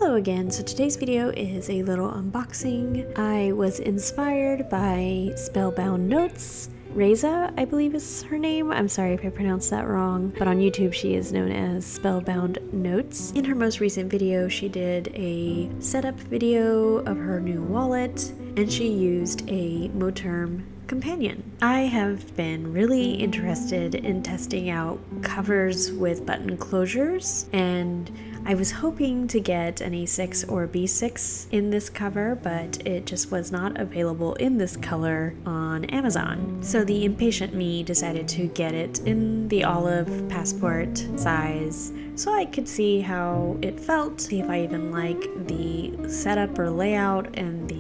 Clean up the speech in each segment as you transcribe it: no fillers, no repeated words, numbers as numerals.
Hello again. So today's video is a little unboxing. I was inspired by Spellbound Notes. Reza, I believe is her name. I'm sorry if I pronounced that wrong, but on YouTube she is known as Spellbound Notes. In her most recent video, she did a setup video of her new wallet, and she used a Moterm companion. I have been really interested in testing out covers with button closures, and I was hoping to get an A6 or B6 in this cover, but it just was not available in this color on Amazon. So the impatient me decided to get it in the olive passport size so I could see how it felt, see if I even like the setup or layout and the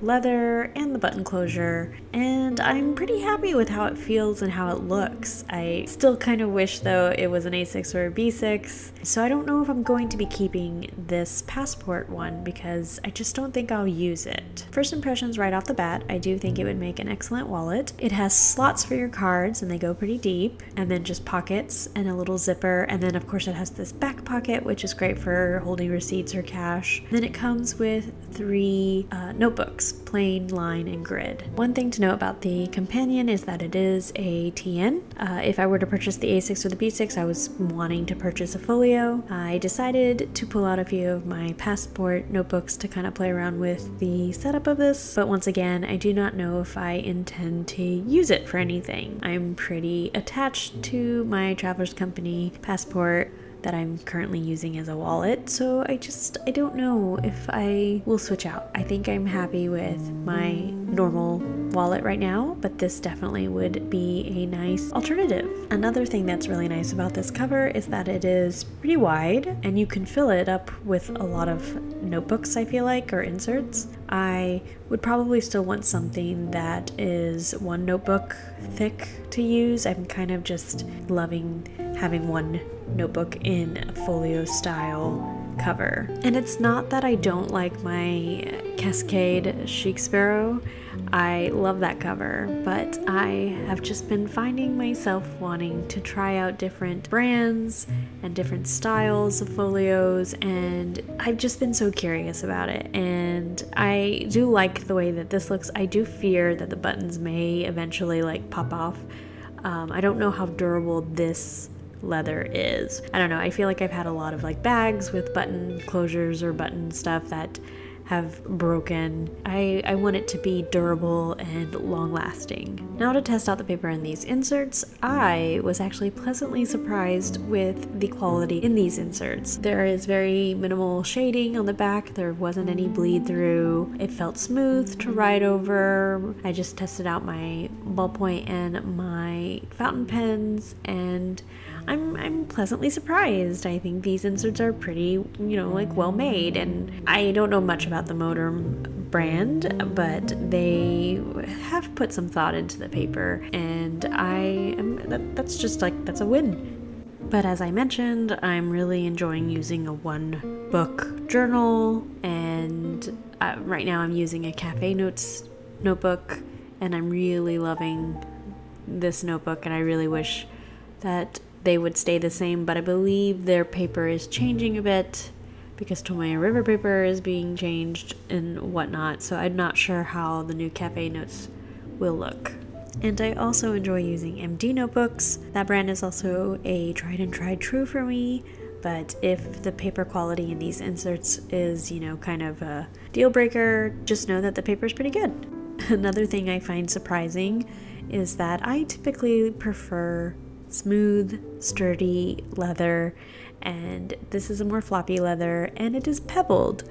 leather and the button closure, and I'm pretty happy with how it feels and how it looks. I still kind of wish though it was an A6 or a B6, so I don't know if I'm going to be keeping this passport one because I just don't think I'll use it. First impressions right off the bat, I do think it would make an excellent wallet. It has slots for your cards and they go pretty deep, and then just pockets and a little zipper, and then of course it has this back pocket which is great for holding receipts or cash. Then it comes with 3 notebooks, plain, line, and grid. One thing to note about the companion is that it is a TN. If I were to purchase the A6 or the B6, I was wanting to purchase a folio. I decided to pull out a few of my passport notebooks to kind of play around with the setup of this, but once again, I do not know if I intend to use it for anything. I'm pretty attached to my traveler's company passport that I'm currently using as a wallet, so I don't know if I will switch out. I think I'm happy with my normal wallet right now, but this definitely would be a nice alternative. Another thing that's really nice about this cover is that it is pretty wide and you can fill it up with a lot of notebooks, I feel like, or inserts. I would probably still want something that is 1 notebook thick to use. I'm kind of just loving having 1 notebook in a folio style cover. And it's not that I don't like my Cascade Chic Sparrow. I love that cover, but I have just been finding myself wanting to try out different brands and different styles of folios, and I've just been so curious about it, and I do like the way that this looks. I do fear that the buttons may eventually pop off. I don't know how durable this leather is. I don't know, I feel like I've had a lot of bags with button closures or button stuff that have broken. I want it to be durable and long lasting. Now to test out the paper in these inserts, I was actually pleasantly surprised with the quality in these inserts. There is very minimal shading on the back, there wasn't any bleed through, it felt smooth to write over. I just tested out my ballpoint and my fountain pens, and I'm pleasantly surprised. I think these inserts are pretty, well made, and I don't know much about the Moterm brand, but they have put some thought into the paper, and that's a win. But as I mentioned, I'm really enjoying using a 1-book journal, and right now I'm using a Cafe Notes notebook, and I'm really loving this notebook, and I really wish that they would stay the same, but I believe their paper is changing a bit because Tomaya River paper is being changed and whatnot, so I'm not sure how the new Cafe Notes will look. And I also enjoy using MD notebooks. That brand is also a tried and true for me, but if the paper quality in these inserts is, kind of a deal breaker, just know that the paper is pretty good. Another thing I find surprising is that I typically prefer smooth, sturdy leather, and this is a more floppy leather, and it is pebbled,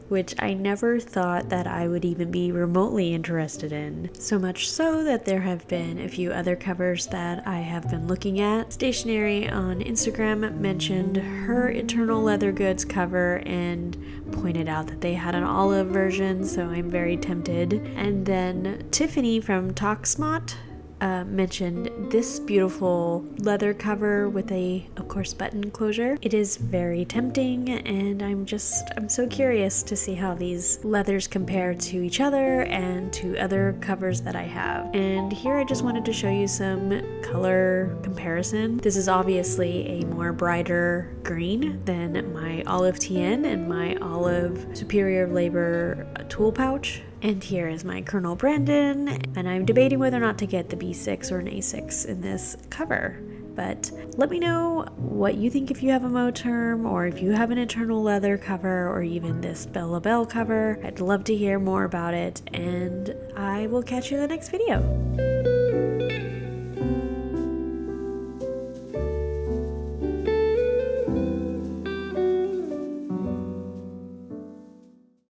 which I never thought that I would even be remotely interested in. So much so that there have been a few other covers that I have been looking at. Stationery on Instagram mentioned her Eternal Leather Goods cover and pointed out that they had an olive version, so I'm very tempted. And then Tiffany from Talksmot mentioned this beautiful leather cover with a, of course, button closure. It is very tempting, and I'm so curious to see how these leathers compare to each other and to other covers that I have. And here I just wanted to show you some color comparison. This is obviously a more brighter green than my olive TN and my olive Superior Labor tool pouch. And here is my Colonel Brandon, and I'm debating whether or not to get the B6 or an A6 in this cover. But let me know what you think if you have a Moterm, or if you have an internal leather cover, or even this Bella Bell cover. I'd love to hear more about it, and I will catch you in the next video.